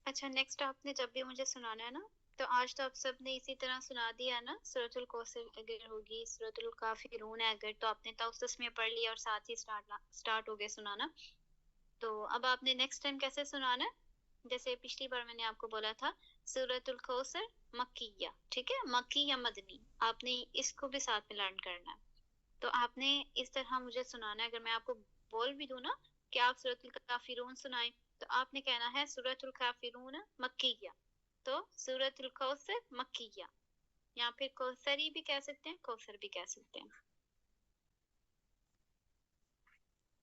अच्छा, नेक्स्ट आपने जब भी मुझे सुनाना है ना, तो आज तो आप सब ने इसी तरह सुना दिया ना, सूरतुल कौसर अगर होगी, सूरतुल काफिरून है अगर, तो आपने तौसस में पढ़ लिया और साथ ही स्टार्ट हो गए सुनाना। तो अब आपने नेक्स्ट टाइम कैसे सुनाना है, जैसे पिछली बार मैंने आपको बोला था सूरतुल कौसर मक्किया, ठीक है, मक्की या मदनी, आपने इसको भी साथ में लर्न करना है। तो आपने इस तरह मुझे सुनाना है। अगर मैं आपको बोल भी दूं ना कि आप सूरतुल काफिरून सुनाएं, तो आपने कहना है सूरतुल काफिरून मक्किया, तो सूरतुल कौसर मक्किया, या फिर कौसरी भी कह सकते हैं, कौसर भी कह सकते हैं।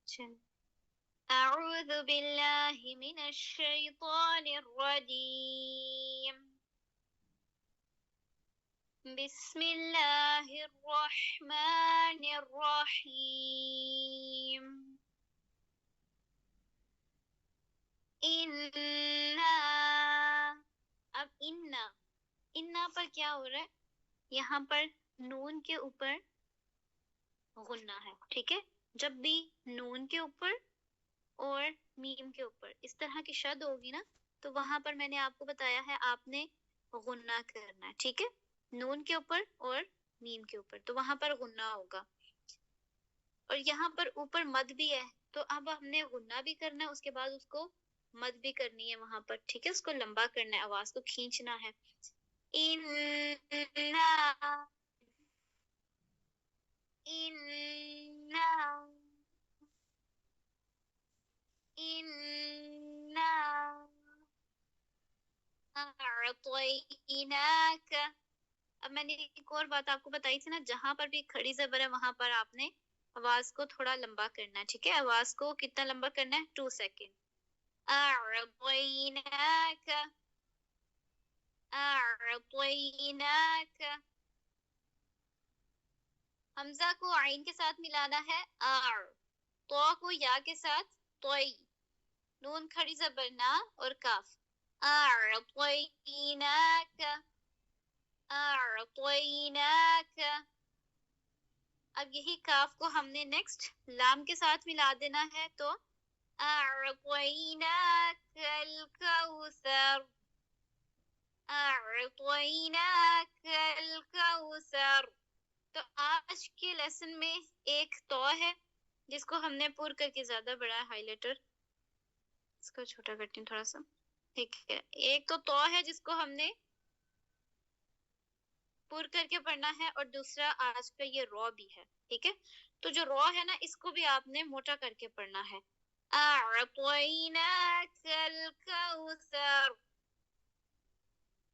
चल, أعوذ بالله من الشيطان الرجيم بسم الله الرحمن الرحيم इन्ना, अब इन्ना पर क्या हो रहा है, यहाँ पर नून के ऊपर गुन्ना है, ठीक है। जब भी नून के ऊपर और मीम के ऊपर इस तरह की शद होगी ना, तो वहां पर मैंने आपको बताया है आपने गुन्ना करना है, ठीक है। नून के ऊपर और मीम के ऊपर, तो वहां पर गुन्ना होगा। और यहाँ पर ऊपर मद भी है, तो अब हमने गुन्ना भी करना है, उसके बाद उसको मद भी करनी है वहां पर, ठीक है। उसको लंबा करना है, आवाज को खींचना है। इन्ना, इन्ना, इन्ना अअतैनाका। अब मैंने एक और बात आपको बताई थी ना, जहां पर भी खड़ी जबर है वहां पर आपने आवाज को थोड़ा लंबा करना है, ठीक है। आवाज को कितना लंबा करना है, 2 सेकेंड। अअतैनाका, अअतैनाका। हमजा को आइन के साथ मिलाना है, आर। तो को या के साथ, तोई। नून खड़ी जबर ना और काफ, अअतैनाका, अअतैनाका। अब यही काफ को हमने नेक्स्ट लाम के साथ मिला देना है, तो अअतैनाकल कौसर, अअतैनाकल कौसर। तो आज के लेसन में एक तो है जिसको हमने पूर करके ज्यादा बड़ा हाइलाइटर, इसको छोटा करती हूँ थोड़ा सा, ठीक है। एक तो है जिसको हमने पूर करके पढ़ना है, और दूसरा आज का ये रॉ भी है, ठीक है। तो जो रॉ है ना, इसको भी आपने मोटा करके पढ़ना है। अअतैनाकल कौसर,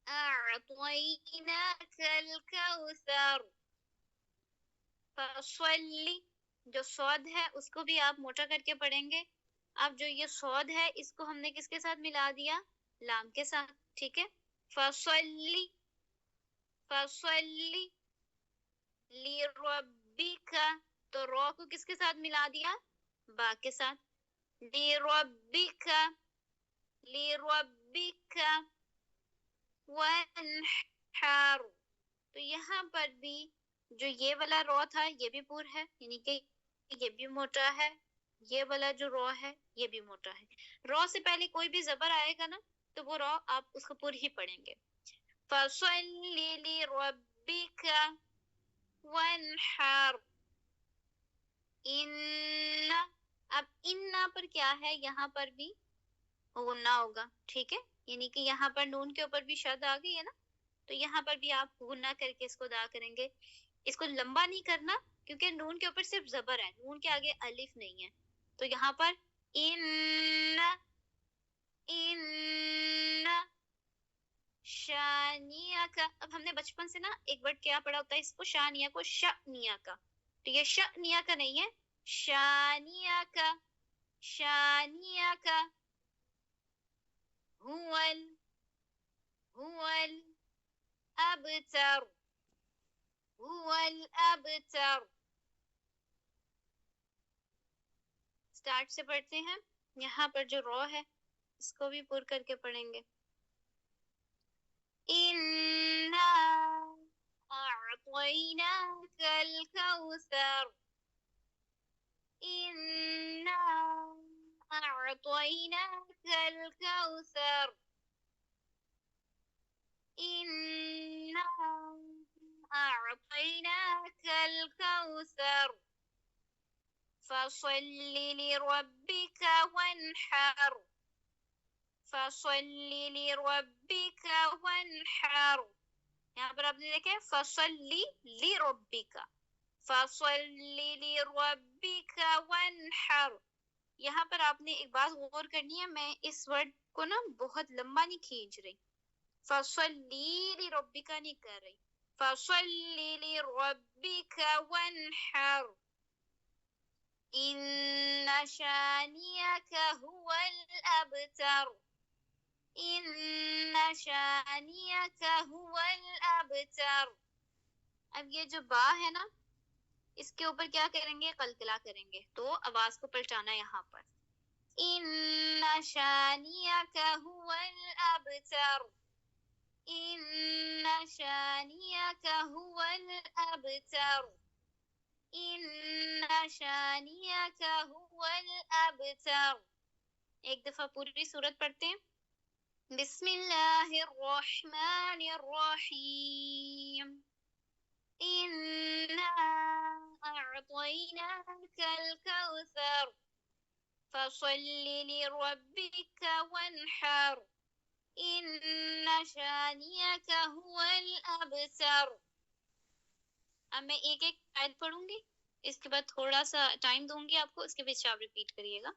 अअतैनाकल कौसर। फसल्ली, जो सौद है उसको भी आप मोटा करके पढ़ेंगे। अब जो ये सौद है इसको हमने किसके साथ मिला दिया, लाम के साथ, ठीक है। फसल्ली, फसल्ली लिरब्बिका, तो रो को किसके साथ मिला दिया, बा के साथ। लिरब्बिका, लिरब्बिका वन्हर। तो यहाँ पर भी जो ये वाला रो था ये भी पूर है, यानी कि ये भी मोटा है। ये वाला जो रो है ये भी मोटा है। रो से पहले कोई भी जबर आएगा ना, तो वो रो आप उसको पूर ही पढ़ेंगे। फसल्ली लिरब्बिका वन्हर। इन्ना, अब इन्ना पर क्या है, यहाँ पर भी गुन्ना होगा, ठीक है। यानी कि यहाँ पर नून के ऊपर भी शद आ गई है ना, तो यहाँ पर भी आप गुन्ना करके इसको अदा करेंगे। इसको लंबा नहीं करना, क्योंकि नून के ऊपर सिर्फ जबर है, नून के आगे अलिफ नहीं है। तो यहाँ पर इन्ना, इन्ना शानिया का। अब हमने बचपन से ना एक वर्ड क्या पढ़ा होता है, इसको शानिया को शनिया का, तो ये शनिया का नहीं है, शानिया का, शानिया का। हुवल, हुवल अबतर, हुवल अबतर। स्टार्ट से पढ़ते हैं। यहाँ पर जो रॉ है इसको भी पूर करके पढ़ेंगे। इन्ना अअतैनाकल कौसर, इन्ना अअतैनाकल कौसर। إنا أعطيناك الكوثر فصل لربك وانحر فصل لربك وانحر. यहाँ पर आपने देखा है फसल्ली लिरब्बिका, फसल्ली लिरब्बिका वन्हर। यहाँ पर आपने एक बात गौर करनी है, मैं इस वर्ड को ना बहुत लंबा नहीं खींच रही, फसल्ली लिरब्बिका नहीं कर रही, फसल्ली लिरब्बिका वन्हर इन्न शानियका हुवल अबतर इन्न शानियका हुवल अबतर। अब ये जो बा है ना, इसके ऊपर क्या करेंगे, कलकला करेंगे, तो आवाज को पलटाना है यहाँ पर, इन्न शानियका हुवल अबतर इन्न शानियका हुवल अबतर इन्न शानियका हुवल अबतर। एक दफा पूरी सूरत पढ़ते हैं, बिस्मिल्लाहिर रहमानिर रहीम इन्ना अअतैनाकल कौसर फसल्लि लिरब्बिका वन्हर इन्न शानियका हुवल अबतर। अब मैं एक एक आयत पढ़ूंगी, इसके बाद थोड़ा सा टाइम दूंगी आपको, इसके पीछे आप रिपीट करिएगा।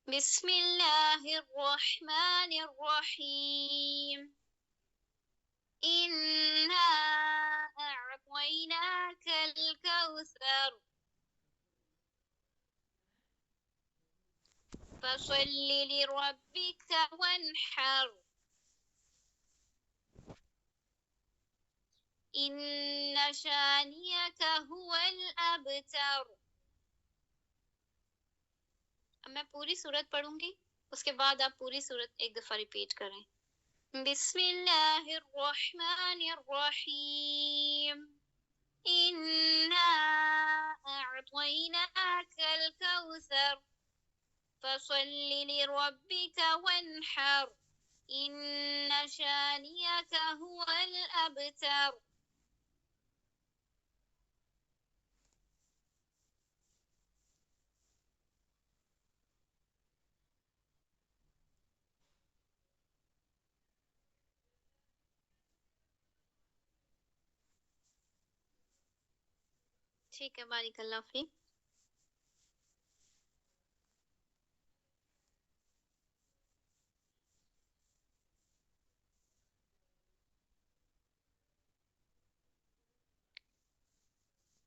बिस्मिल्लाहिर रहमानिर रहीम इन्ना अअतैनाकल कौसर फसल्लि लिरब्बिका वन्हर इन्न शानियका हुवल अबतर। अब मैं पूरी सूरत पढ़ूंगी, उसके बाद आप पूरी सूरत एक दफा रिपीट करें। बिस्मिल्लाहिर रहमानिर रहीम इन्ना अअतैनाकल कौसर फसल्लि लिरब्बिका वन्हर इन्न शानियका हुवल अबतर। ठीक है, बारिकल्लाह फीक।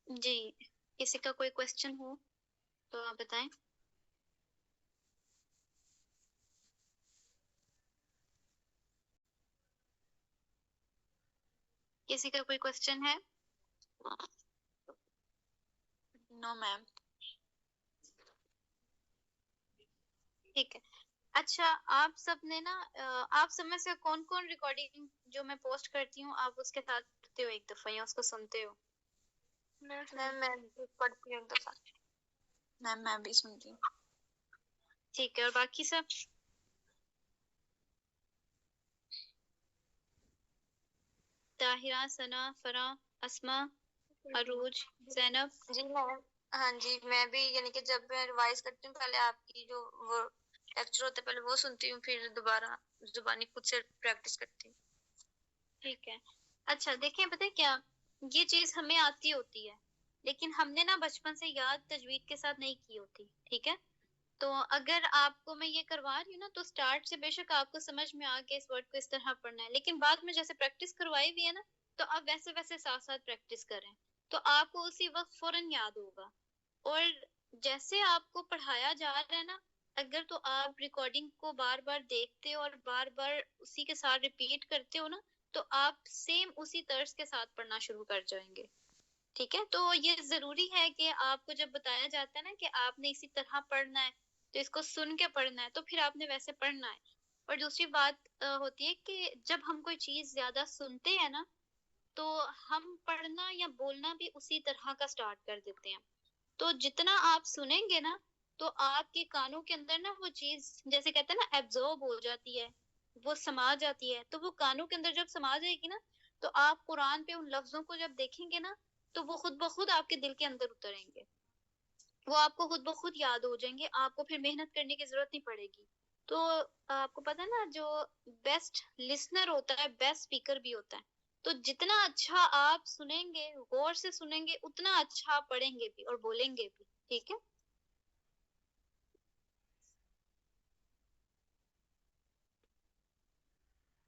जी, किसी का कोई क्वेश्चन हो तो आप बताएं। किसी का कोई क्वेश्चन है? No ma'am. ठीक है। अच्छा, आप सब ने ना आप सब में से कौन कौन रिकॉर्डिंग जो मैं पोस्ट करती हूँ आप उसके साथ पढ़ते हो एक दफा या उसको सुनते हो? मैं पढ़ती हूँ एक दफा। मैम मैं भी सुनती हूँ। ठीक है, और बाकी सब? ताहिरा, सना, फरा, अस्मा, अरूज, ज़ैनब। जी मैम। हाँ जी, मैं भी यानी कि जब मैं रिवाइज करती हूँ पहले आपकी जो वो लेक्चर होता है पहले वो सुनती हूँ, फिर दोबारा जुबानी खुद से प्रैक्टिस करती हूँ। ठीक है। अच्छा देखिए, पता है क्या, ये चीज हमें आती होती है लेकिन हमने ना बचपन से याद तजवीद के साथ नहीं की होती। ठीक है, तो अगर आपको मैं ये करवा रही हूँ ना तो स्टार्ट से बेशक आपको समझ में आ गया इस वर्ड को इस तरह पढ़ना है, लेकिन बाद में जैसे प्रैक्टिस करवाई हुई है ना तो आप वैसे वैसे साथ साथ प्रैक्टिस करें तो आपको उसी वक्त फौरन याद होगा। और जैसे आपको पढ़ाया जा रहा है ना, अगर तो आप रिकॉर्डिंग को बार बार देखते हो और बार बार उसी के साथ रिपीट करते हो ना तो आप सेम उसी तर्ज के साथ पढ़ना शुरू कर जाएंगे। ठीक है, तो ये जरूरी है कि आपको जब बताया जाता है ना कि आपने इसी तरह पढ़ना है तो इसको सुन के पढ़ना है तो फिर आपने वैसे पढ़ना है। और दूसरी बात होती है कि जब हम कोई चीज ज्यादा सुनते हैं ना तो हम पढ़ना या बोलना भी उसी तरह का स्टार्ट कर देते हैं। तो जितना आप सुनेंगे ना तो आपके कानों के अंदर ना वो चीज जैसे कहते हैं ना एब्जॉर्ब हो जाती है, وہ سما جاتی ہے، تو وہ کانوں کے اندر جب سما جائے گی نا، تو آپ قرآن پہ ان لفظوں کو جب دیکھیں گے نا، تو وہ خود بخود آپ کے دل کے اندر اتریں گے، وہ آپ کو خود بخود یاد ہو جائیں گے، آپ کو پھر محنت کرنے کی ضرورت نہیں پڑے گی۔ تو آپ کو پتا نا، جو بیسٹ لسنر ہوتا ہے بیسٹ اسپیکر بھی ہوتا ہے، تو جتنا اچھا آپ سنیں گے، غور سے سنیں گے، اتنا اچھا آپ پڑھیں گے بھی اور بولیں گے بھی، ٹھیک ہے؟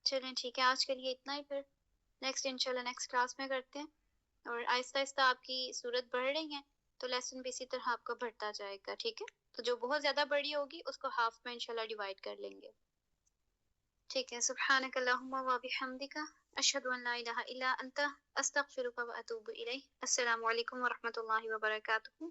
چلیں ٹھیک ہے، آج کے لیے اتنا ہی، پھر نیکسٹ انشاءاللہ نیکسٹ کلاس میں کرتے ہیں، اور آہستہ آہستہ آپ کی صورت بڑھ رہی ہیں تو لیسن بھی اسی طرح آپ کا بڑھتا جائے گا، ٹھیک ہے؟ تو جو بہت زیادہ بڑی ہوگی اس کو ہاف میں انشاءاللہ ڈیوائڈ کر لیں گے، ٹھیک ہے؟ سبحانک اللہم و بحمدک، اشہد ان لا الہ الا انت، استغفرک و اتوب الیک۔ السلام علیکم و رحمۃ اللہ وبرکاتہ۔